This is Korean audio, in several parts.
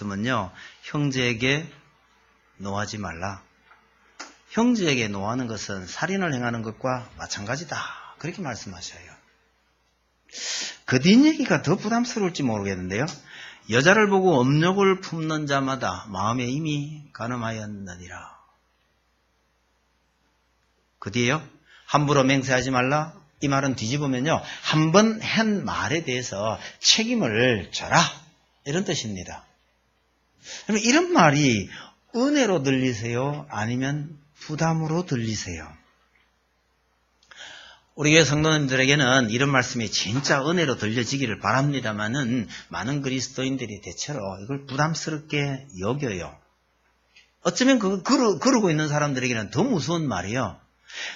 말씀은요, 형제에게 노하지 말라. 형제에게 노하는 것은 살인을 행하는 것과 마찬가지다. 그렇게 말씀하셔요. 그 뒷얘기가 더 부담스러울지 모르겠는데요. 여자를 보고 업욕을 품는 자마다 마음에 이미 간음하였느니라. 그 뒤에요. 함부로 맹세하지 말라. 이 말은 뒤집으면요. 한 번 한 말에 대해서 책임을 져라. 이런 뜻입니다. 그러면 이런 말이 은혜로 들리세요? 아니면 부담으로 들리세요? 우리 교회 성도님들에게는 이런 말씀이 진짜 은혜로 들려지기를 바랍니다만은 많은 그리스도인들이 대체로 이걸 부담스럽게 여겨요. 어쩌면 그러고 있는 사람들에게는 더 무서운 말이에요.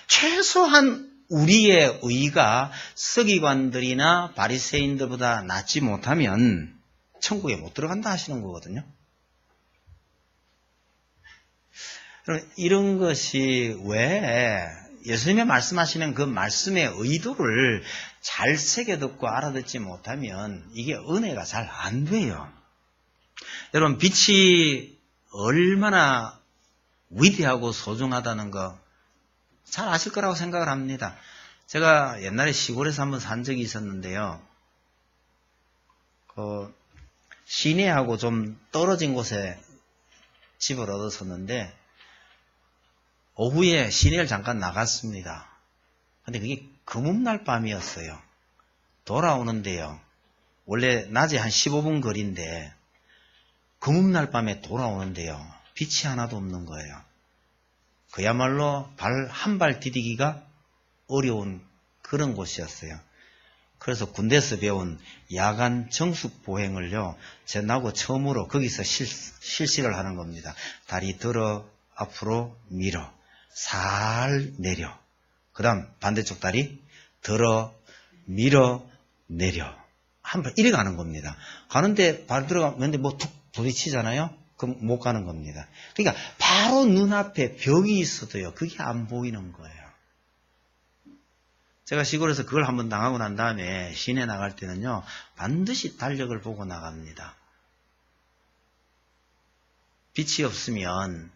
최소한 우리의 의가 서기관들이나 바리새인들보다 낫지 못하면 천국에 못 들어간다 하시는 거거든요. 이런 것이 왜 예수님의 말씀하시는 그 말씀의 의도를 잘 새겨듣고 알아듣지 못하면 이게 은혜가 잘 안 돼요. 여러분, 빛이 얼마나 위대하고 소중하다는 거 잘 아실 거라고 생각을 합니다. 제가 옛날에 시골에서 한번 산 적이 있었는데요. 시내하고 좀 떨어진 곳에 집을 얻었었는데 오후에 시내를 잠깐 나갔습니다. 근데 그게 금음날 밤이었어요. 돌아오는데요. 원래 낮에 한 15분 거리인데 금음날 밤에 돌아오는데요. 빛이 하나도 없는 거예요. 그야말로 발 한 발 디디기가 어려운 그런 곳이었어요. 그래서 군대에서 배운 야간 정숙 보행을요. 나하고 처음으로 거기서 실시를 하는 겁니다. 다리 들어 앞으로 밀어 살 내려. 그 다음 반대쪽 다리 들어 밀어 내려. 한 발 이래 가는 겁니다. 가는데 발 들어가는데 뭐 툭 부딪히잖아요. 그럼 못 가는 겁니다. 그러니까 바로 눈앞에 벽이 있어도요. 그게 안 보이는 거예요. 제가 시골에서 그걸 한번 당하고 난 다음에 시내 나갈 때는요. 반드시 달력을 보고 나갑니다. 빛이 없으면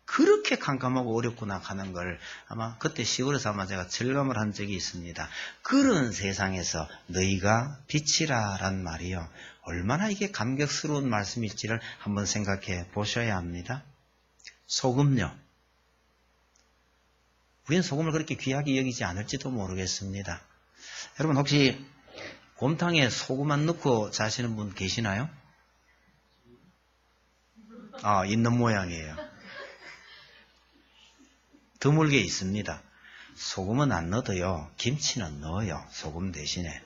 그렇게 캄캄하고 어렵구나 하는 걸 아마 그때 시골에서 아마 제가 절감을 한 적이 있습니다. 그런 세상에서 너희가 빛이라란 말이요. 얼마나 이게 감격스러운 말씀일지를 한번 생각해 보셔야 합니다. 소금요. 우리는 소금을 그렇게 귀하게 여기지 않을지도 모르겠습니다. 여러분 혹시 곰탕에 소금 안 넣고 자시는 분 계시나요? 있는 모양이에요. 드물게 있습니다. 소금은 안 넣어도요. 김치는 넣어요. 소금 대신에.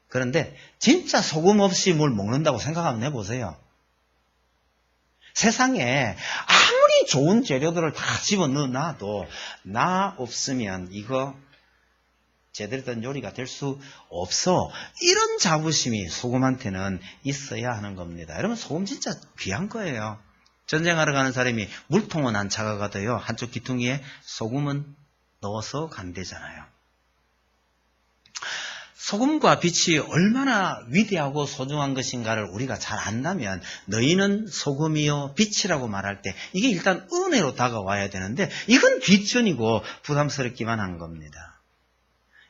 그런데 진짜 소금 없이 뭘 먹는다고 생각 한번 해보세요. 세상에 아무리 좋은 재료들을 다 집어넣어놔도 나 없으면 이거 제대로 된 요리가 될 수 없어. 이런 자부심이 소금한테는 있어야 하는 겁니다. 여러분 소금 진짜 귀한 거예요. 전쟁하러 가는 사람이 물통은 안 차가가도요. 한쪽 귀퉁이에 소금은 넣어서 간대잖아요. 소금과 빛이 얼마나 위대하고 소중한 것인가를 우리가 잘 안다면 너희는 소금이요 빛이라고 말할 때 이게 일단 은혜로 다가와야 되는데 이건 뒷전이고 부담스럽기만 한 겁니다.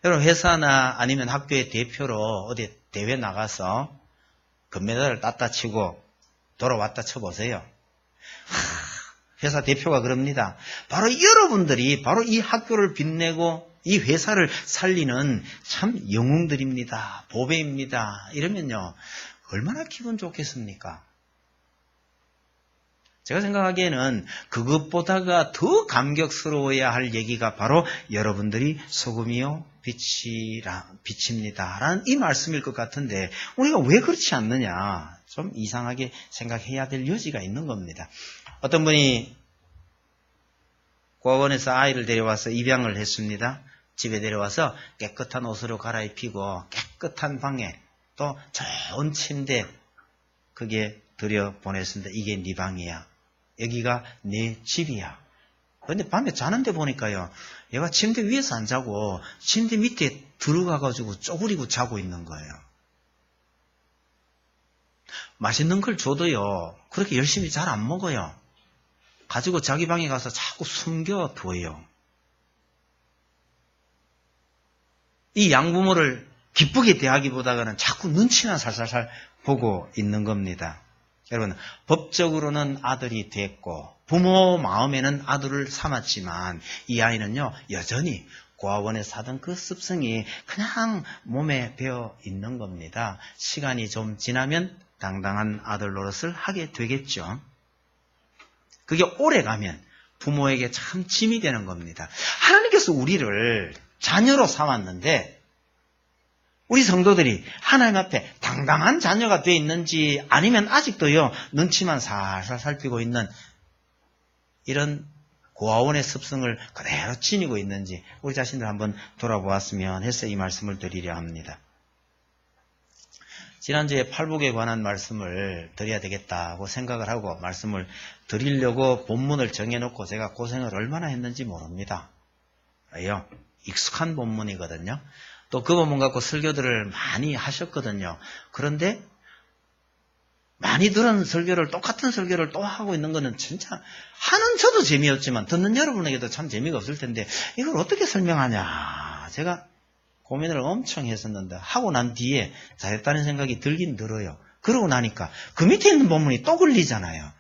여러분 회사나 아니면 학교의 대표로 어디 대회 나가서 금메달을 땄다 치고 돌아왔다 쳐보세요. 회사 대표가 그럽니다. 바로 여러분들이 바로 이 학교를 빛내고 이 회사를 살리는 참 영웅들입니다. 보배입니다. 이러면요. 얼마나 기분 좋겠습니까? 제가 생각하기에는 그것보다가 더 감격스러워야 할 얘기가 바로 여러분들이 소금이요 빛입니다. 라는 이 말씀일 것 같은데 우리가 왜 그렇지 않느냐. 좀 이상하게 생각해야 될 여지가 있는 겁니다. 어떤 분이 고아원에서 아이를 데려와서 입양을 했습니다. 집에 데려와서 깨끗한 옷으로 갈아입히고 깨끗한 방에 또 좋은 침대 그게 들여보냈습니다. 이게 네 방이야. 여기가 네 집이야. 그런데 밤에 자는데 보니까요. 얘가 침대 위에서 안 자고 침대 밑에 들어가가지고 쪼그리고 자고 있는 거예요. 맛있는 걸 줘도요, 그렇게 열심히 잘 안 먹어요. 가지고 자기 방에 가서 자꾸 숨겨둬요. 이 양부모를 기쁘게 대하기보다는 자꾸 눈치나 살살살 보고 있는 겁니다. 여러분, 법적으로는 아들이 됐고 부모 마음에는 아들을 삼았지만 이 아이는요, 여전히 고아원에 사던 그 습성이 그냥 몸에 배어 있는 겁니다. 시간이 좀 지나면 당당한 아들 노릇을 하게 되겠죠. 그게 오래 가면 부모에게 참 짐이 되는 겁니다. 하나님께서 우리를 자녀로 삼았는데 우리 성도들이 하나님 앞에 당당한 자녀가 되어 있는지 아니면 아직도요, 눈치만 살살 살피고 있는 이런 고아원의 습성을 그대로 지니고 있는지 우리 자신들 한번 돌아보았으면 해서 이 말씀을 드리려 합니다. 지난주에 팔복에 관한 말씀을 드려야 되겠다고 생각을 하고 말씀을 드리려고 본문을 정해놓고 제가 고생을 얼마나 했는지 모릅니다. 왜요? 익숙한 본문이거든요. 또 그 본문 갖고 설교들을 많이 하셨거든요. 그런데 많이 들은 설교를, 똑같은 설교를 또 하고 있는 거는 진짜 하는 저도 재미없지만 듣는 여러분에게도 참 재미가 없을 텐데 이걸 어떻게 설명하냐 제가 고민을 엄청 했었는데 하고 난 뒤에 잘했다는 생각이 들긴 들어요. 그러고 나니까 그 밑에 있는 본문이 또 걸리잖아요.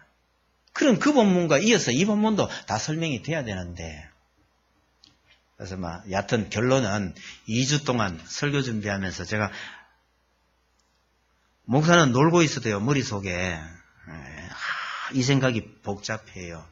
그럼 그 본문과 이어서 이 본문도 다 설명이 돼야 되는데, 그래서 여하튼 결론은 2주 동안 설교 준비하면서 제가 목사는 놀고 있어도요, 머릿속에 이 생각이 복잡해요.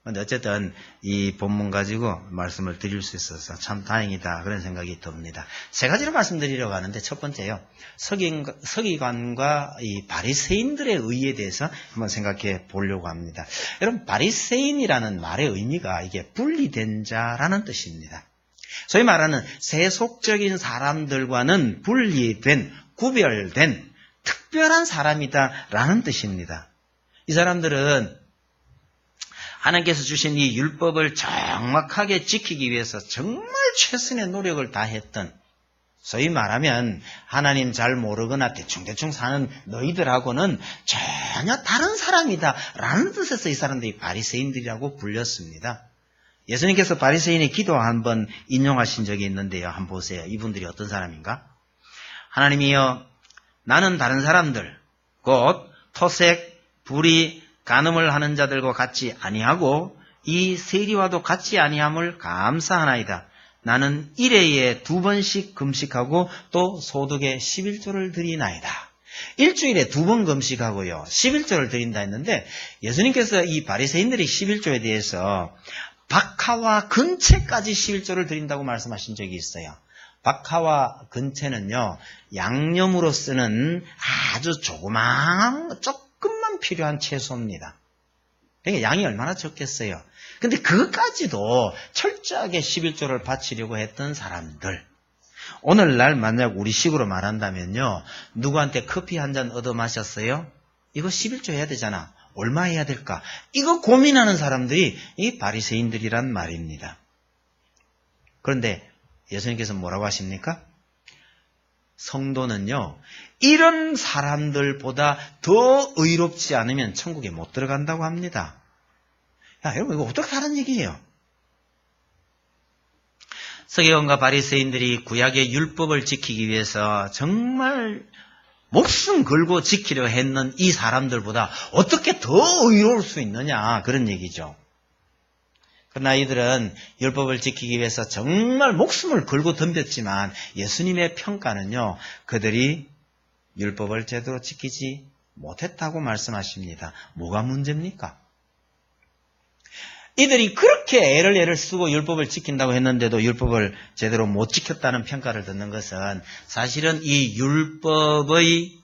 근데 어쨌든 이 본문 가지고 말씀을 드릴 수 있어서 참 다행이다 그런 생각이 듭니다. 세 가지로 말씀드리려고 하는데 첫 번째요, 서기관과 이 바리새인들의 의에 대해서 한번 생각해 보려고 합니다. 여러분, 바리새인이라는 말의 의미가 이게 분리된 자라는 뜻입니다. 소위 말하는 세속적인 사람들과는 분리된, 구별된 특별한 사람이다라는 뜻입니다. 이 사람들은 하나님께서 주신 이 율법을 정확하게 지키기 위해서 정말 최선의 노력을 다했던, 소위 말하면 하나님 잘 모르거나 대충대충 사는 너희들하고는 전혀 다른 사람이다 라는 뜻에서 이 사람들이 바리새인들이라고 불렸습니다. 예수님께서 바리새인의 기도 한번 인용하신 적이 있는데요. 한번 보세요. 이분들이 어떤 사람인가? 하나님이여, 나는 다른 사람들, 곧 토색, 불의, 간음을 하는 자들과 같이 아니하고 이 세리와도 같이 아니함을 감사하나이다. 나는 1회에 2번씩 금식하고 또 소득의 11조를 드리나이다. 일주일에 2번 금식하고요, 11조를 드린다 했는데 예수님께서 이 바리새인들의 11조에 대해서 박하와 근채까지 11조를 드린다고 말씀하신 적이 있어요. 박하와 근채는요, 양념으로 쓰는 아주 조그마한 조금만 필요한 채소입니다. 그러니까 양이 얼마나 적겠어요. 근데 그것까지도 철저하게 11조를 바치려고 했던 사람들. 오늘날 만약 우리 식으로 말한다면요, 누구한테 커피 한 잔 얻어 마셨어요? 이거 11조 해야 되잖아. 얼마 해야 될까? 이거 고민하는 사람들이 이 바리새인들이란 말입니다. 그런데 예수님께서 뭐라고 하십니까? 성도는요, 이런 사람들보다 더 의롭지 않으면 천국에 못 들어간다고 합니다. 야, 여러분, 이거 어떻게 하는 얘기예요? 서기관과 바리새인들이 구약의 율법을 지키기 위해서 정말 목숨 걸고 지키려 했는 이 사람들보다 어떻게 더 의로울 수 있느냐, 그런 얘기죠. 그러나 이들은 율법을 지키기 위해서 정말 목숨을 걸고 덤볐지만 예수님의 평가는요, 그들이 율법을 제대로 지키지 못했다고 말씀하십니다. 뭐가 문제입니까? 이들이 그렇게 애를 쓰고 율법을 지킨다고 했는데도 율법을 제대로 못 지켰다는 평가를 듣는 것은 사실은 이 율법의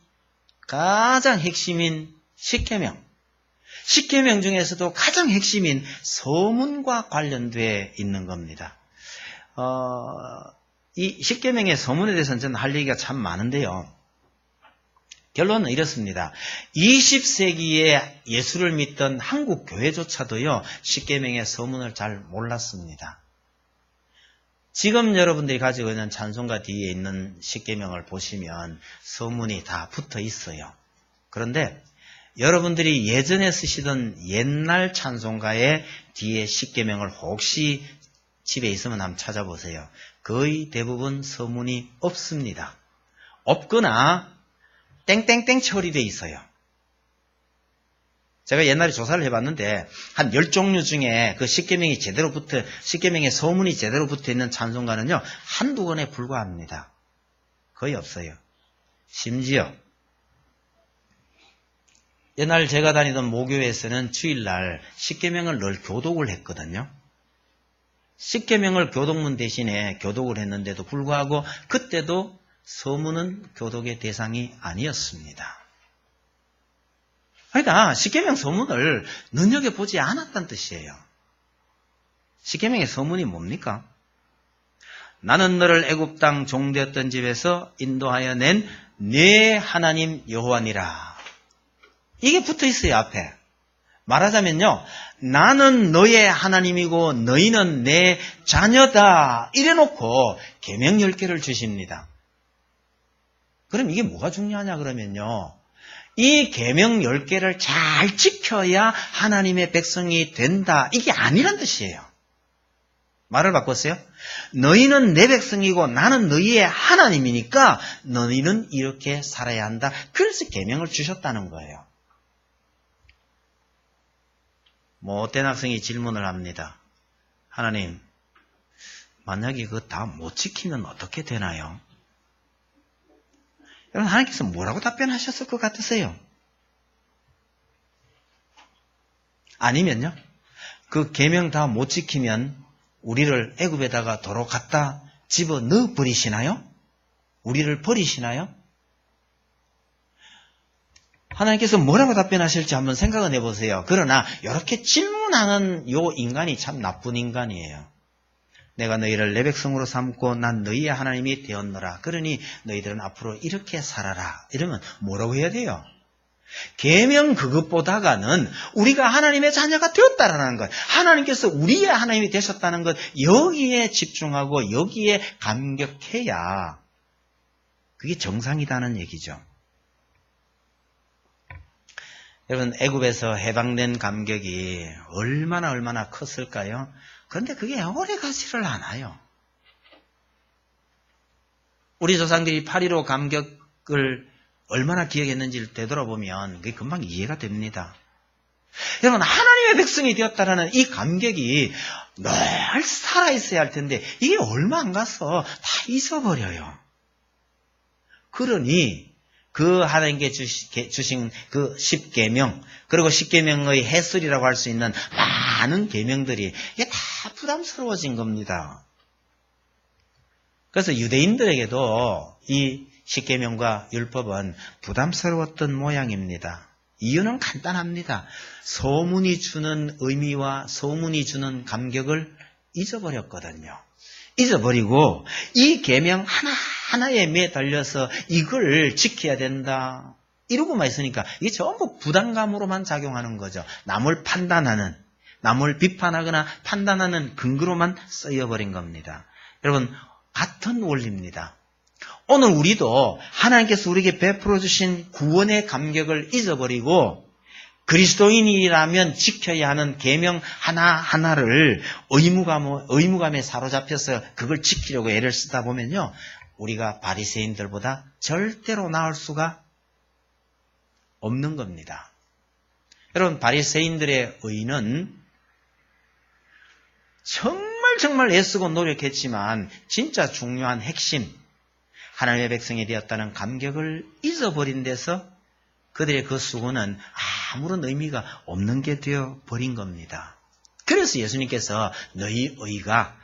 가장 핵심인 십계명, 십계명 중에서도 가장 핵심인 서문과 관련되어 있는 겁니다. 이 십계명의 서문에 대해서는 저는 할 얘기가 참 많은데요. 결론은 이렇습니다. 20세기에 예수를 믿던 한국 교회조차도요, 십계명의 서문을 잘 몰랐습니다. 지금 여러분들이 가지고 있는 찬송가 뒤에 있는 십계명을 보시면 서문이 다 붙어 있어요. 그런데 여러분들이 예전에 쓰시던 옛날 찬송가의 뒤에 십계명을 혹시 집에 있으면 한번 찾아보세요. 거의 대부분 서문이 없습니다. 없거나 땡땡땡 처리되어 있어요. 제가 옛날에 조사를 해봤는데 한 10종류 중에 그 십계명의 서문이 제대로 붙어 있는 찬송가는요, 한두 권에 불과합니다. 거의 없어요. 심지어 옛날 제가 다니던 모교에서는 주일날 십계명을 늘 교독을 했거든요. 십계명을 교독문 대신에 교독을 했는데도 불구하고 그때도 서문은 교독의 대상이 아니었습니다. 그러니까 십계명 서문을 눈여겨보지 않았다는 뜻이에요. 십계명의 서문이 뭡니까? 나는 너를 애굽 땅 종되었던 집에서 인도하여 낸 네 하나님 여호와니라. 이게 붙어 있어요, 앞에. 말하자면요, 나는 너의 하나님이고 너희는 내 자녀다 이래놓고 계명 10개를 주십니다. 그럼 이게 뭐가 중요하냐 그러면요, 이 계명 10개를 잘 지켜야 하나님의 백성이 된다, 이게 아니란 뜻이에요. 말을 바꿨어요. 너희는 내 백성이고 나는 너희의 하나님이니까 너희는 이렇게 살아야 한다. 그래서 계명을 주셨다는 거예요. 어떤 학생이 질문을 합니다. 하나님, 만약에 그거 다 못 지키면 어떻게 되나요? 여러분, 하나님께서 뭐라고 답변하셨을 것 같으세요? 아니면요, 그 계명 다 못 지키면 우리를 애굽에다가 도로 갖다 집어 넣어 버리시나요? 우리를 버리시나요? 하나님께서 뭐라고 답변하실지 한번 생각을 해보세요. 그러나 이렇게 질문하는 요 인간이 참 나쁜 인간이에요. 내가 너희를 내 백성으로 삼고 난 너희의 하나님이 되었노라. 그러니 너희들은 앞으로 이렇게 살아라. 이러면 뭐라고 해야 돼요? 계명 그것보다가는 우리가 하나님의 자녀가 되었다라는 것, 하나님께서 우리의 하나님이 되셨다는 것, 여기에 집중하고 여기에 감격해야 그게 정상이다는 얘기죠. 여러분, 애굽에서 해방된 감격이 얼마나 컸을까요? 그런데 그게 오래 가지를 않아요. 우리 조상들이 8.15 감격을 얼마나 기억했는지를 되돌아보면 그게 금방 이해가 됩니다. 여러분, 하나님의 백성이 되었다라는 이 감격이 늘 살아있어야 할 텐데 이게 얼마 안 가서 다 잊어버려요. 그러니 그 하나님께 주신 그 십계명, 그리고 십계명의 해설이라고 할 수 있는 많은 계명들이 이게 다 부담스러워진 겁니다. 그래서 유대인들에게도 이 십계명과 율법은 부담스러웠던 모양입니다. 이유는 간단합니다. 소문이 주는 의미와 소문이 주는 감격을 잊어버렸거든요. 잊어버리고 이 계명 하나하나에 매달려서 이걸 지켜야 된다, 이러고만 있으니까 이게 전부 부담감으로만 작용하는 거죠. 남을 판단하는, 남을 비판하거나 판단하는 근거로만 쓰여버린 겁니다. 여러분, 같은 원리입니다. 오늘 우리도 하나님께서 우리에게 베풀어 주신 구원의 감격을 잊어버리고 그리스도인이라면 지켜야 하는 계명 하나하나를 의무감에 사로잡혀서 그걸 지키려고 애를 쓰다 보면요, 우리가 바리새인들보다 절대로 나을 수가 없는 겁니다. 여러분, 바리새인들의 의는 정말 애쓰고 노력했지만 진짜 중요한 핵심, 하나님의 백성이 되었다는 감격을 잊어버린 데서 그들의 그 수고는 아무런 의미가 없는 게 되어버린 겁니다. 그래서 예수님께서 너희 의가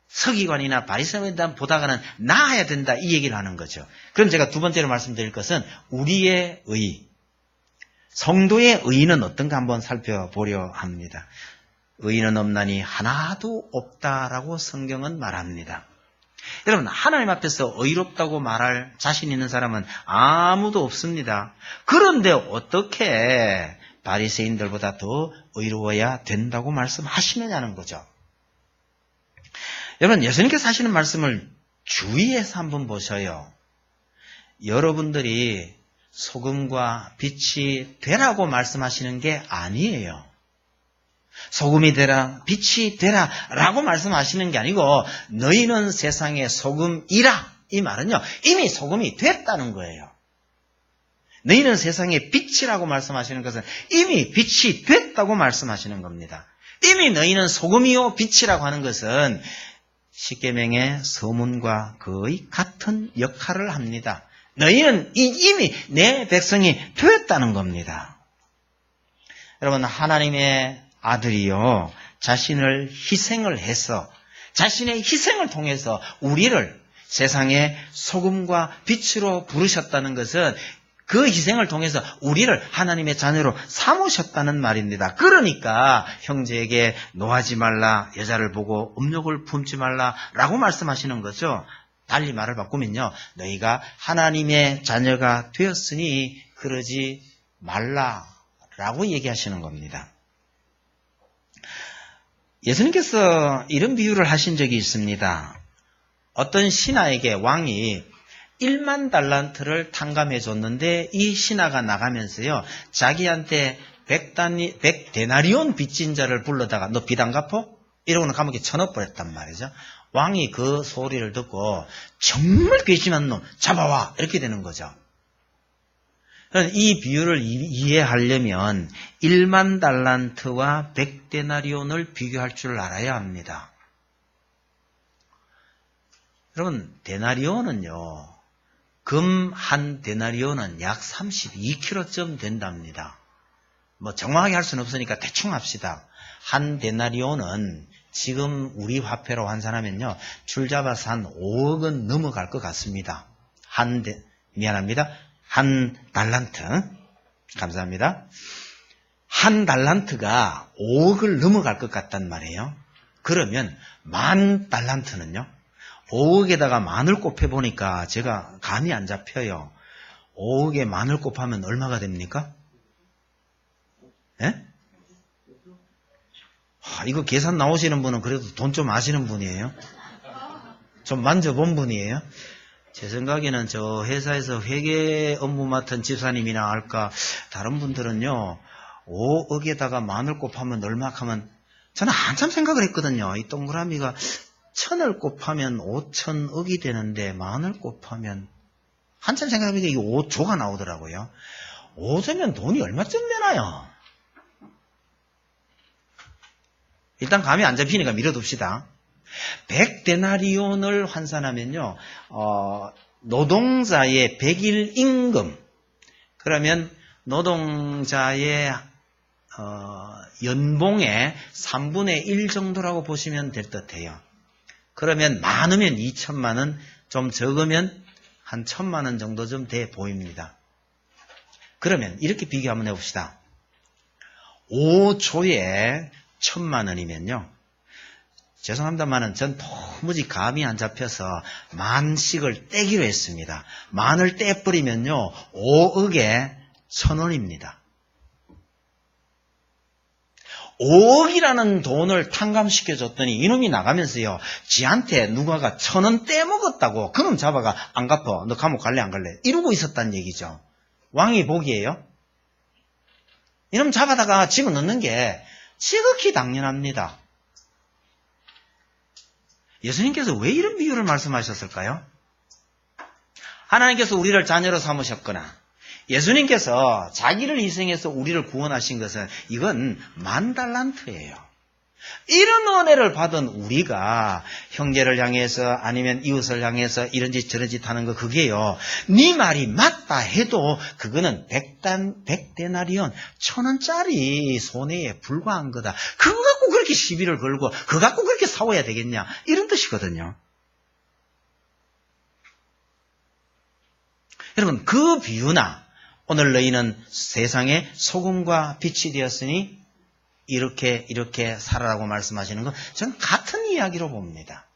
서기관이나 바리새인보다는 나아야 된다, 이 얘기를 하는 거죠. 그럼 제가 두 번째로 말씀드릴 것은 우리의 의, 성도의 의는 어떤가 한번 살펴보려 합니다. 의는 없나니 하나도 없다라고 성경은 말합니다. 여러분, 하나님 앞에서 의롭다고 말할 자신 있는 사람은 아무도 없습니다. 그런데 어떻게 바리새인들보다 더 의로워야 된다고 말씀하시느냐는 거죠. 여러분, 예수님께서 하시는 말씀을 주의해서 한번 보셔요. 여러분들이 소금과 빛이 되라고 말씀하시는 게 아니에요. 소금이 되라, 빛이 되라 라고 말씀하시는 게 아니고 너희는 세상의 소금이라, 이 말은요 이미 소금이 됐다는 거예요. 너희는 세상의 빛이라고 말씀하시는 것은 이미 빛이 됐다고 말씀하시는 겁니다. 이미 너희는 소금이요 빛이라고 하는 것은 십계명의 서문과 거의 같은 역할을 합니다. 너희는 이미 내 백성이 되었다는 겁니다. 여러분, 하나님의 아들이요 자신을 희생을 해서 자신의 희생을 통해서 우리를 세상의 소금과 빛으로 부르셨다는 것은 그 희생을 통해서 우리를 하나님의 자녀로 삼으셨다는 말입니다. 그러니까 형제에게 노하지 말라, 여자를 보고 음욕을 품지 말라라고 말씀하시는 거죠. 달리 말을 바꾸면요, 너희가 하나님의 자녀가 되었으니 그러지 말라라고 얘기하시는 겁니다. 예수님께서 이런 비유를 하신 적이 있습니다. 어떤 신하에게 왕이 1만 달란트를 탕감해 줬는데 이 신하가 나가면서요 자기한테 100데나리온 빚진 자를 불러다가 너 빚 안 갚어? 이러고는 감옥에 쳐넣어버렸단 말이죠. 왕이 그 소리를 듣고 정말 괘씸한 놈 잡아와 이렇게 되는 거죠. 이 비유를 이해하려면 1만 달란트와 100데나리온을 비교할 줄 알아야 합니다. 여러분, 데나리온은요 금 한 데나리온은 약 32kg쯤 된답니다. 뭐 정확하게 할 수는 없으니까 대충 합시다. 한 데나리온은 지금 우리 화폐로 환산하면요 줄 잡아서 한 5억은 넘어갈 것 같습니다. 미안합니다. 한 달란트. 감사합니다. 한 달란트가 5억을 넘어갈 것 같단 말이에요. 그러면 10,000달란트는요 5억에다가 만을 곱해보니까 제가 감이 안 잡혀요. 5억에 만을 곱하면 얼마가 됩니까? 예? 이거 계산 나오시는 분은 그래도 돈 좀 아시는 분이에요? 좀 만져본 분이에요? 제 생각에는 저 회사에서 회계 업무 맡은 집사님이나 할까 다른 분들은요 5억에다가 만을 곱하면 얼마 하면 저는 한참 생각을 했거든요. 이 동그라미가 1000을 곱하면 5,000억이 되는데 만을 곱하면 한참 생각해보니까 이게 5조가 나오더라고요. 5조면 돈이 얼마쯤 되나요? 일단 감이 안 잡히니까 밀어둡시다. 100데나리온을 환산하면요 노동자의 100일 임금, 그러면 노동자의 연봉의 3분의 1 정도라고 보시면 될 듯해요. 그러면 많으면 2천만 원, 좀 적으면 한 1,000만 원 정도 좀 돼 보입니다. 그러면 이렇게 비교 한번 해봅시다. 5조에 1,000만 원이면요. 죄송합니다만은 전 도무지 감이 안 잡혀서 만씩을 떼기로 했습니다. 만을 떼버리면요 5억에 1,000원입니다. 5억이라는 돈을 탕감시켜줬더니 이놈이 나가면서요 지한테 누가가 1,000원 떼먹었다고 그놈 잡아가 안 갚아 너 감옥 갈래 안 갈래 이러고 있었단 얘기죠. 왕이 보기에요 이놈 잡아다가 집어넣는 게 지극히 당연합니다. 예수님께서 왜 이런 비유를 말씀하셨을까요? 하나님께서 우리를 자녀로 삼으셨거나 예수님께서 자기를 희생해서 우리를 구원하신 것은 이건 10,000달란트예요. 이런 은혜를 받은 우리가 형제를 향해서 아니면 이웃을 향해서 이런 짓 저런 짓 하는 거 그게요. 네 말이 맞다 해도 그거는 100데나리온 1,000원짜리 손해에 불과한 거다. 그거 갖고 그렇게 시비를 걸고 그거 갖고 그렇게 싸워야 되겠냐 이런 뜻이거든요. 여러분 그 비유나 오늘 너희는 세상의 소금과 빛이 되었으니 이렇게 살아라고 말씀하시는 건 저는 같은 이야기로 봅니다.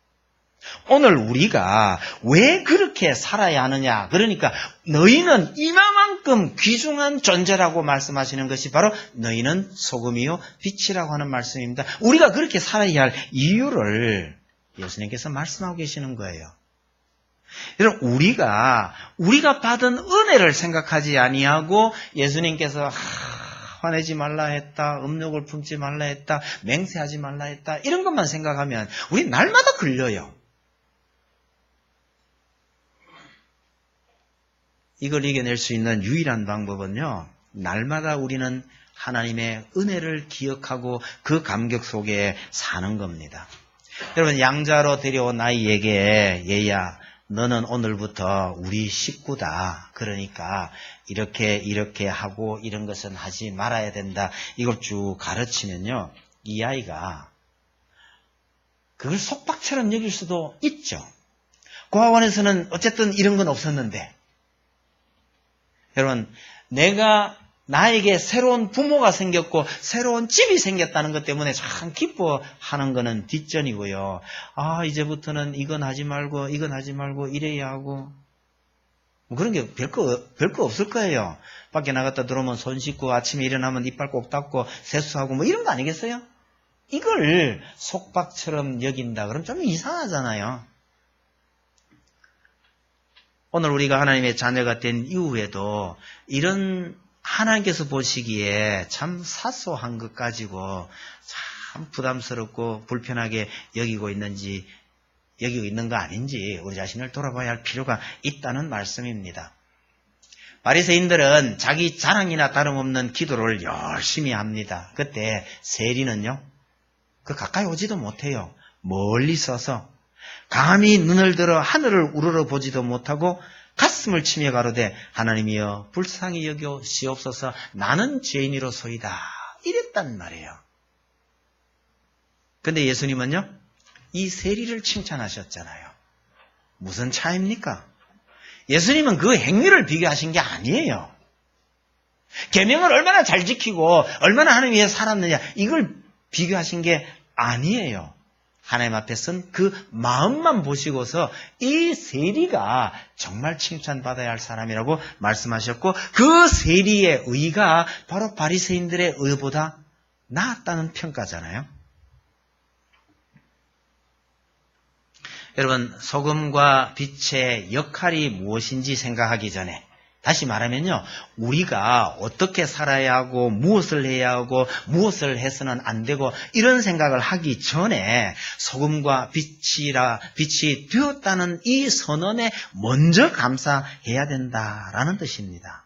오늘 우리가 왜 그렇게 살아야 하느냐, 그러니까 너희는 이만큼 귀중한 존재라고 말씀하시는 것이 바로 너희는 소금이요 빛이라고 하는 말씀입니다. 우리가 그렇게 살아야 할 이유를 예수님께서 말씀하고 계시는 거예요. 여러분, 우리가 받은 은혜를 생각하지 아니하고 예수님께서 화내지 말라 했다, 음욕을 품지 말라 했다, 맹세하지 말라 했다, 이런 것만 생각하면 우리 날마다 걸려요. 이걸 이겨낼 수 있는 유일한 방법은요, 날마다 우리는 하나님의 은혜를 기억하고 그 감격 속에 사는 겁니다. 여러분, 양자로 데려온 아이에게 얘야, 너는 오늘부터 우리 식구다. 그러니까 이렇게 하고 이런 것은 하지 말아야 된다. 이걸 쭉 가르치면요, 이 아이가 그걸 속박처럼 여길 수도 있죠. 고아원에서는 어쨌든 이런 건 없었는데, 여러분, 나에게 새로운 부모가 생겼고 새로운 집이 생겼다는 것 때문에 참 기뻐하는 거는 뒷전이고요. 이제부터는 이건 하지 말고 이래야 하고 뭐 그런 게 별거 없을 거예요. 밖에 나갔다 들어오면 손 씻고 아침에 일어나면 이빨 꼭 닦고 세수하고 뭐 이런 거 아니겠어요? 이걸 속박처럼 여긴다 그러면 좀 이상하잖아요. 오늘 우리가 하나님의 자녀가 된 이후에도 이런 하나님께서 보시기에 참 사소한 것 가지고 참 부담스럽고 불편하게 여기고 있는 거 아닌지 우리 자신을 돌아봐야 할 필요가 있다는 말씀입니다. 바리새인들은 자기 자랑이나 다름없는 기도를 열심히 합니다. 그때 세리는요, 가까이 오지도 못해요. 멀리 서서 감히 눈을 들어 하늘을 우러러 보지도 못하고 가슴을 치며 가로되 하나님이여 불쌍히 여기시옵소서 나는 죄인이로소이다 이랬단 말이에요. 근데 예수님은요, 이 세리를 칭찬하셨잖아요. 무슨 차이입니까? 예수님은 그 행위를 비교하신 게 아니에요. 계명을 얼마나 잘 지키고 얼마나 하나님 위해 살았느냐 이걸 비교하신 게 아니에요. 하나님 앞에 선 그 마음만 보시고서 이 세리가 정말 칭찬받아야 할 사람이라고 말씀하셨고, 그 세리의 의가 바로 바리새인들의 의보다 나았다는 평가잖아요. 여러분, 소금과 빛의 역할이 무엇인지 생각하기 전에, 다시 말하면요, 우리가 어떻게 살아야 하고 무엇을 해야 하고 무엇을 해서는 안 되고 이런 생각을 하기 전에 소금과 빛이 되었다는 이 선언에 먼저 감사해야 된다라는 뜻입니다.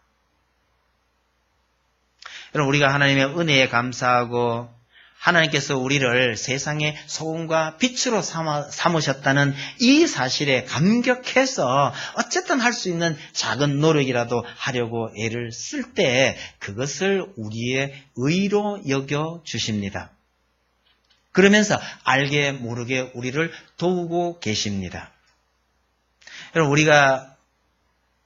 여러분, 우리가 하나님의 은혜에 감사하고 하나님께서 우리를 세상의 소금과 빛으로 삼으셨다는 이 사실에 감격해서 어쨌든 할 수 있는 작은 노력이라도 하려고 애를 쓸 때 그것을 우리의 의로 여겨 주십니다. 그러면서 알게 모르게 우리를 도우고 계십니다. 여러분, 우리가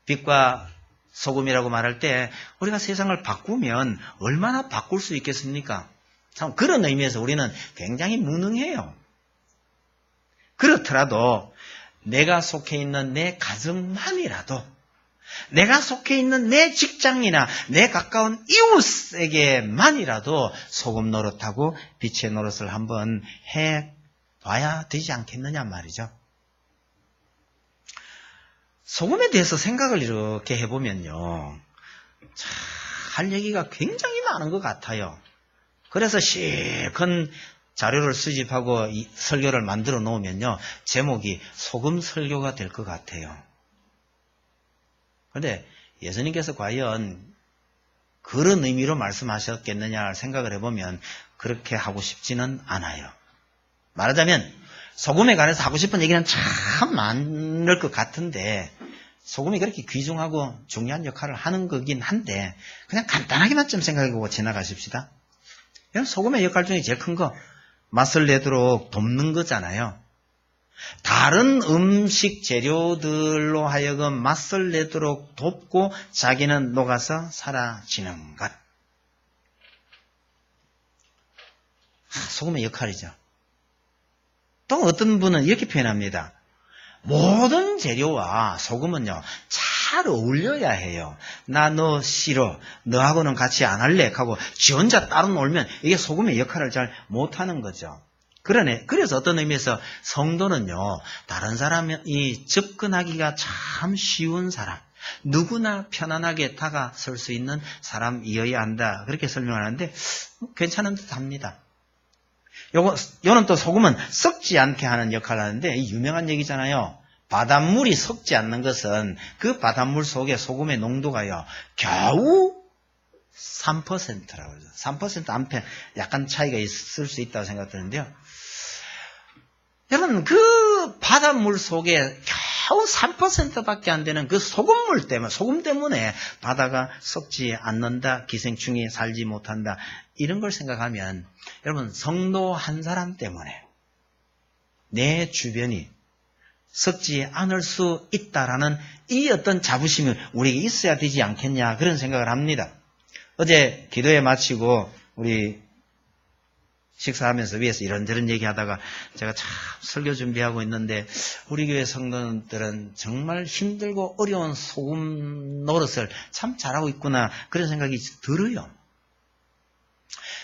빛과 소금이라고 말할 때 우리가 세상을 바꾸면 얼마나 바꿀 수 있겠습니까? 참 그런 의미에서 우리는 굉장히 무능해요. 그렇더라도 내가 속해 있는 내 가정만이라도, 내가 속해 있는 내 직장이나 내 가까운 이웃에게만이라도 소금 노릇하고 빛의 노릇을 한번 해봐야 되지 않겠느냐 말이죠. 소금에 대해서 생각을 이렇게 해보면요, 할 얘기가 굉장히 많은 것 같아요. 그래서 실컷 자료를 수집하고 이 설교를 만들어 놓으면요, 제목이 소금 설교가 될 것 같아요. 그런데 예수님께서 과연 그런 의미로 말씀하셨겠느냐 생각을 해보면 그렇게 하고 싶지는 않아요. 말하자면 소금에 관해서 하고 싶은 얘기는 참 많을 것 같은데, 소금이 그렇게 귀중하고 중요한 역할을 하는 거긴 한데 그냥 간단하게만 좀 생각해보고 지나가십시다. 소금의 역할 중에 제일 큰 거, 맛을 내도록 돕는 거잖아요. 다른 음식 재료들로 하여금 맛을 내도록 돕고 자기는 녹아서 사라지는 것. 소금의 역할이죠. 또 어떤 분은 이렇게 표현합니다. 모든 재료와 소금은요, 잘 어울려야 해요. 나 너 싫어, 너하고는 같이 안 할래 하고 지 혼자 따로 놀면 이게 소금의 역할을 잘 못하는 거죠. 그래서 어떤 의미에서 성도는요, 다른 사람이 접근하기가 참 쉬운 사람, 누구나 편안하게 다가설 수 있는 사람이어야 한다. 그렇게 설명하는데, 괜찮은 듯 합니다. 요는 또 소금은 썩지 않게 하는 역할을 하는데, 유명한 얘기잖아요. 바닷물이 썩지 않는 것은 그 바닷물 속에 소금의 농도가요, 겨우 3%라고 그러죠. 3% 안팎 약간 차이가 있을 수 있다고 생각되는데요. 여러분, 그 바닷물 속에 겨우 3%밖에 안 되는 그 소금 때문에 바다가 썩지 않는다, 기생충이 살지 못한다, 이런 걸 생각하면 여러분, 성도 한 사람 때문에 내 주변이 썩지 않을 수 있다라는 이 어떤 자부심이 우리에게 있어야 되지 않겠냐, 그런 생각을 합니다. 어제 기도회 마치고 우리 식사하면서 위에서 이런저런 얘기하다가 제가 참 설교 준비하고 있는데 우리 교회 성도들은 정말 힘들고 어려운 소금 노릇을 참 잘하고 있구나, 그런 생각이 들어요.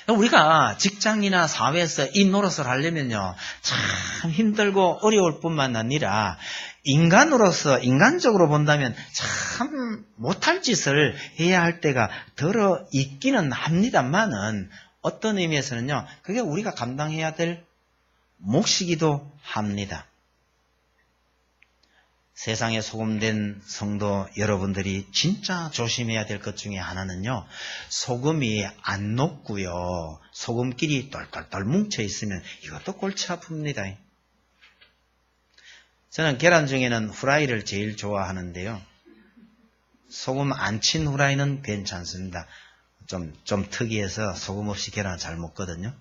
우리가 직장이나 사회에서 이 노릇을 하려면요, 참 힘들고 어려울 뿐만 아니라 인간적으로 본다면 참 못할 짓을 해야 할 때가 들어 있기는 합니다만은 어떤 의미에서는요, 그게 우리가 감당해야 될 몫이기도 합니다. 세상에 소금된 성도 여러분들이 진짜 조심해야 될 것 중에 하나는요, 소금이 안 녹고요, 소금끼리 똘똘똘 뭉쳐 있으면 이것도 골치 아픕니다. 저는 계란 중에는 후라이를 제일 좋아하는데요, 소금 안 친 후라이는 괜찮습니다. 좀 특이해서 소금 없이 계란을 잘 먹거든요.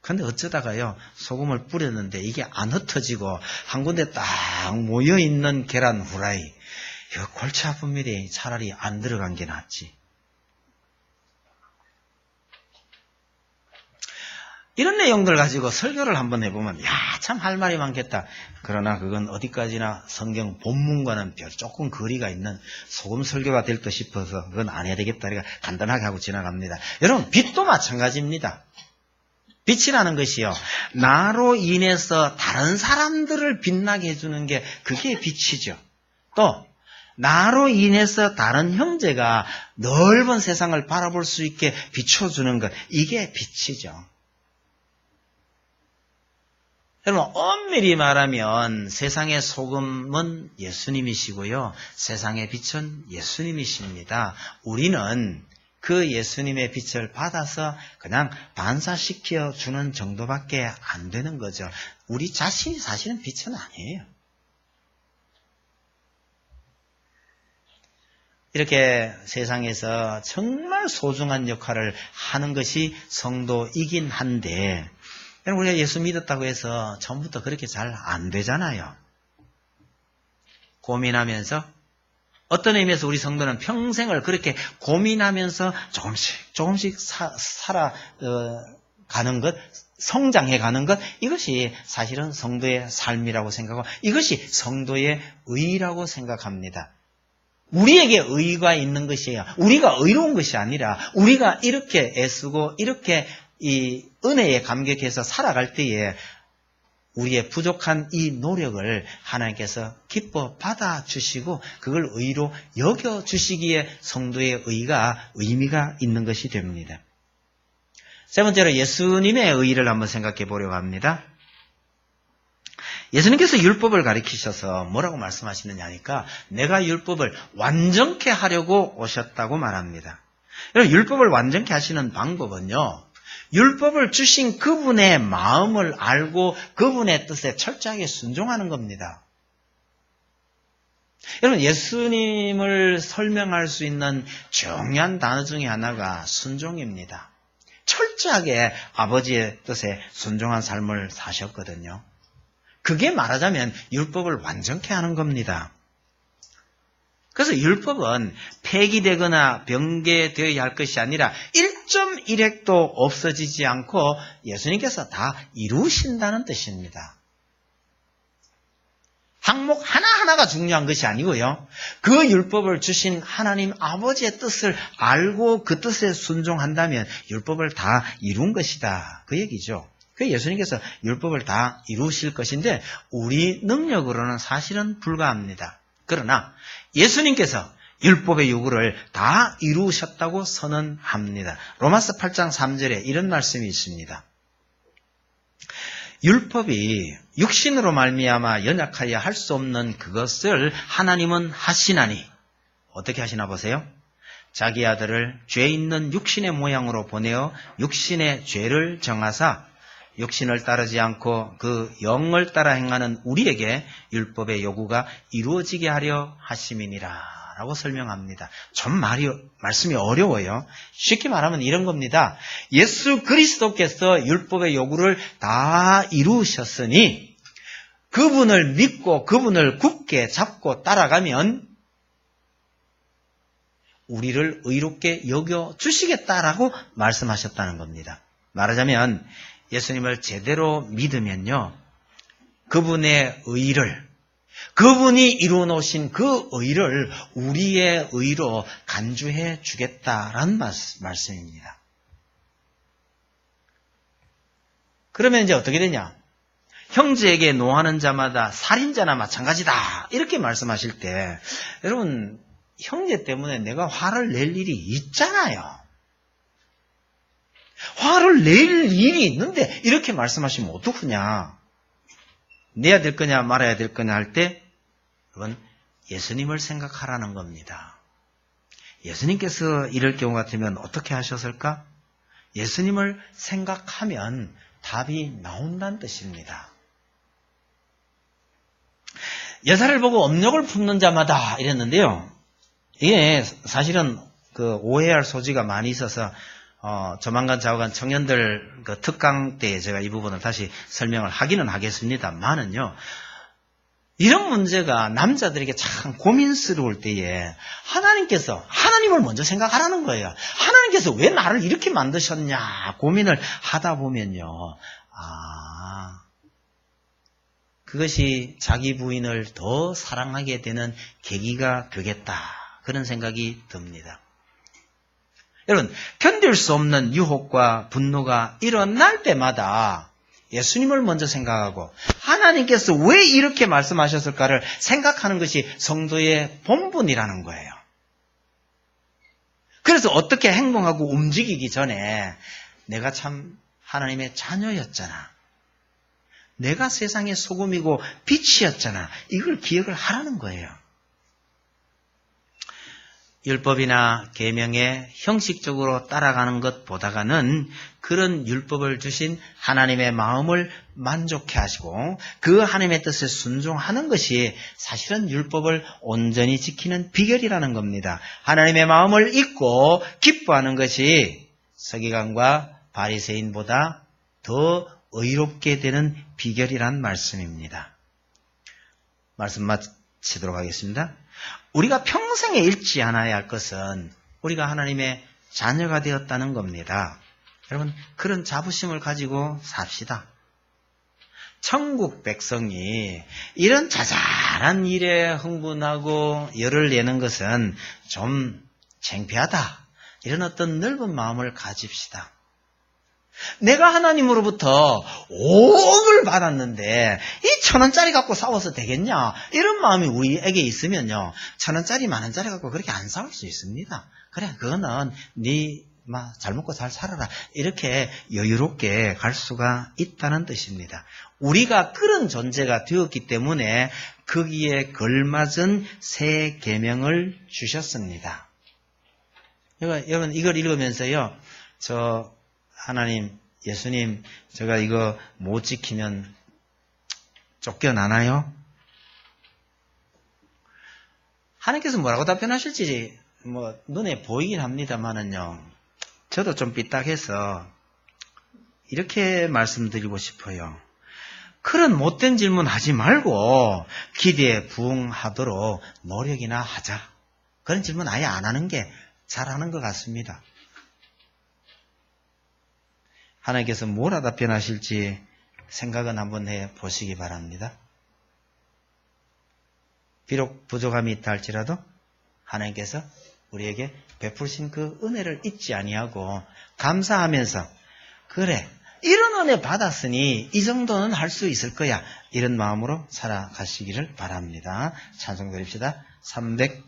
근데 어쩌다가요, 소금을 뿌렸는데 이게 안 흩어지고 한 군데 딱 모여있는 계란 후라이, 이거 골치 아픕니다. 차라리 안 들어간 게 낫지. 이런 내용들 가지고 설교를 한번 해보면 참 할 말이 많겠다. 그러나 그건 어디까지나 성경 본문과는 조금 거리가 있는 소금 설교가 될 것 싶어서 그건 안 해야 되겠다. 그러니까 간단하게 하고 지나갑니다. 여러분, 빛도 마찬가지입니다. 빛이라는 것이요, 나로 인해서 다른 사람들을 빛나게 해주는 게 그게 빛이죠. 또 나로 인해서 다른 형제가 넓은 세상을 바라볼 수 있게 비춰주는 것, 이게 빛이죠. 여러분, 엄밀히 말하면 세상의 소금은 예수님이시고요, 세상의 빛은 예수님이십니다. 우리는 그 예수님의 빛을 받아서 그냥 반사시켜 주는 정도밖에 안 되는 거죠. 우리 자신이 사실은 빛은 아니에요. 이렇게 세상에서 정말 소중한 역할을 하는 것이 성도이긴 한데, 우리가 예수 믿었다고 해서 처음부터 그렇게 잘 안 되잖아요. 고민하면서, 어떤 의미에서 우리 성도는 평생을 그렇게 고민하면서 조금씩 살아가는 것, 성장해가는 것, 이것이 사실은 성도의 삶이라고 생각하고 이것이 성도의 의라고 생각합니다. 우리에게 의가 있는 것이에요. 우리가 의로운 것이 아니라 우리가 이렇게 애쓰고 이렇게 이 은혜에 감격해서 살아갈 때에 우리의 부족한 이 노력을 하나님께서 기뻐 받아주시고 그걸 의로 여겨주시기에 성도의 의가 의미가 있는 것이 됩니다. 세 번째로 예수님의 의를 한번 생각해 보려고 합니다. 예수님께서 율법을 가르치셔서 뭐라고 말씀하시느냐 하니까 내가 율법을 완전케 하려고 오셨다고 말합니다. 여러분, 율법을 완전케 하시는 방법은요, 율법을 주신 그분의 마음을 알고 그분의 뜻에 철저하게 순종하는 겁니다. 여러분, 예수님을 설명할 수 있는 중요한 단어 중에 하나가 순종입니다. 철저하게 아버지의 뜻에 순종한 삶을 사셨거든요. 그게 말하자면 율법을 완전케 하는 겁니다. 그래서 율법은 폐기되거나 변개되어야 할 것이 아니라 1.1획도 없어지지 않고 예수님께서 다 이루신다는 뜻입니다. 항목 하나하나가 중요한 것이 아니고요, 그 율법을 주신 하나님 아버지의 뜻을 알고 그 뜻에 순종한다면 율법을 다 이룬 것이다, 그 얘기죠. 그 예수님께서 율법을 다 이루실 것인데 우리 능력으로는 사실은 불가합니다. 그러나 예수님께서 율법의 요구를 다 이루셨다고 선언합니다. 로마서 8장 3절에 이런 말씀이 있습니다. 율법이 육신으로 말미암아 연약하여 할 수 없는 그것을 하나님은 하시나니 어떻게 하시나 보세요. 자기 아들을 죄 있는 육신의 모양으로 보내어 육신의 죄를 정하사 육신을 따르지 않고 그 영을 따라 행하는 우리에게 율법의 요구가 이루어지게 하려 하심이니라 라고 설명합니다. 좀 말씀이 어려워요. 쉽게 말하면 이런 겁니다. 예수 그리스도께서 율법의 요구를 다 이루셨으니 그분을 믿고 그분을 굳게 잡고 따라가면 우리를 의롭게 여겨주시겠다라고 말씀하셨다는 겁니다. 말하자면 예수님을 제대로 믿으면요. 그분의 의를, 그분이 이루어 놓으신 그 의를 우리의 의로 간주해 주겠다라는 말씀입니다. 그러면 이제 어떻게 되냐? 형제에게 노하는 자마다 살인자나 마찬가지다. 이렇게 말씀하실 때 여러분 형제 때문에 내가 화를 낼 일이 있잖아요. 화를 낼 일이 있는데 이렇게 말씀하시면 어떡하냐. 내야 될 거냐 말아야 될 거냐 할 때 여러분 예수님을 생각하라는 겁니다. 예수님께서 이럴 경우 같으면 어떻게 하셨을까? 예수님을 생각하면 답이 나온다는 뜻입니다. 여사를 보고 업력을 품는 자마다 이랬는데요. 이게 사실은 그 오해할 소지가 많이 있어서 조만간 좌우간 청년들 그 특강 때 제가 이 부분을 다시 설명을 하기는 하겠습니다만은요. 이런 문제가 남자들에게 참 고민스러울 때에 하나님을 먼저 생각하라는 거예요. 하나님께서 왜 나를 이렇게 만드셨냐 고민을 하다 보면요. 그것이 자기 부인을 더 사랑하게 되는 계기가 되겠다. 그런 생각이 듭니다. 여러분, 견딜 수 없는 유혹과 분노가 일어날 때마다 예수님을 먼저 생각하고 하나님께서 왜 이렇게 말씀하셨을까를 생각하는 것이 성도의 본분이라는 거예요. 그래서 어떻게 행동하고 움직이기 전에 내가 참 하나님의 자녀였잖아. 내가 세상의 소금이고 빛이었잖아. 이걸 기억을 하라는 거예요. 율법이나 계명에 형식적으로 따라가는 것보다는 그런 율법을 주신 하나님의 마음을 만족해 하시고 그 하나님의 뜻에 순종하는 것이 사실은 율법을 온전히 지키는 비결이라는 겁니다. 하나님의 마음을 잊고 기뻐하는 것이 서기관과 바리새인보다 더 의롭게 되는 비결이란 말씀입니다. 말씀 마치도록 하겠습니다. 우리가 평생에 잃지 않아야 할 것은 우리가 하나님의 자녀가 되었다는 겁니다. 여러분, 그런 자부심을 가지고 삽시다. 천국 백성이 이런 자잘한 일에 흥분하고 열을 내는 것은 좀 창피하다. 이런 어떤 넓은 마음을 가집시다. 내가 하나님으로부터 5억을 받았는데 이 1,000원짜리 갖고 싸워서 되겠냐? 이런 마음이 우리에게 있으면요. 1,000원짜리, 10,000원짜리 갖고 그렇게 안 싸울 수 있습니다. 그래, 그거는 잘 먹고 잘 살아라. 이렇게 여유롭게 갈 수가 있다는 뜻입니다. 우리가 그런 존재가 되었기 때문에 거기에 걸맞은 새 계명을 주셨습니다. 여러분 이걸 읽으면서요. 하나님, 예수님, 제가 이거 못 지키면 쫓겨나나요? 하나님께서 뭐라고 답변하실지 눈에 보이긴 합니다만은요. 저도 좀 삐딱해서 이렇게 말씀드리고 싶어요. 그런 못된 질문 하지 말고 기대에 부응하도록 노력이나 하자. 그런 질문 아예 안 하는 게 잘하는 것 같습니다. 하나님께서 뭐라 답변하실지 생각은 한번 해보시기 바랍니다. 비록 부족함이 있다 할지라도 하나님께서 우리에게 베푸신 그 은혜를 잊지 아니하고 감사하면서 그래 이런 은혜 받았으니 이 정도는 할 수 있을 거야. 이런 마음으로 살아가시기를 바랍니다. 찬송 드립시다. 380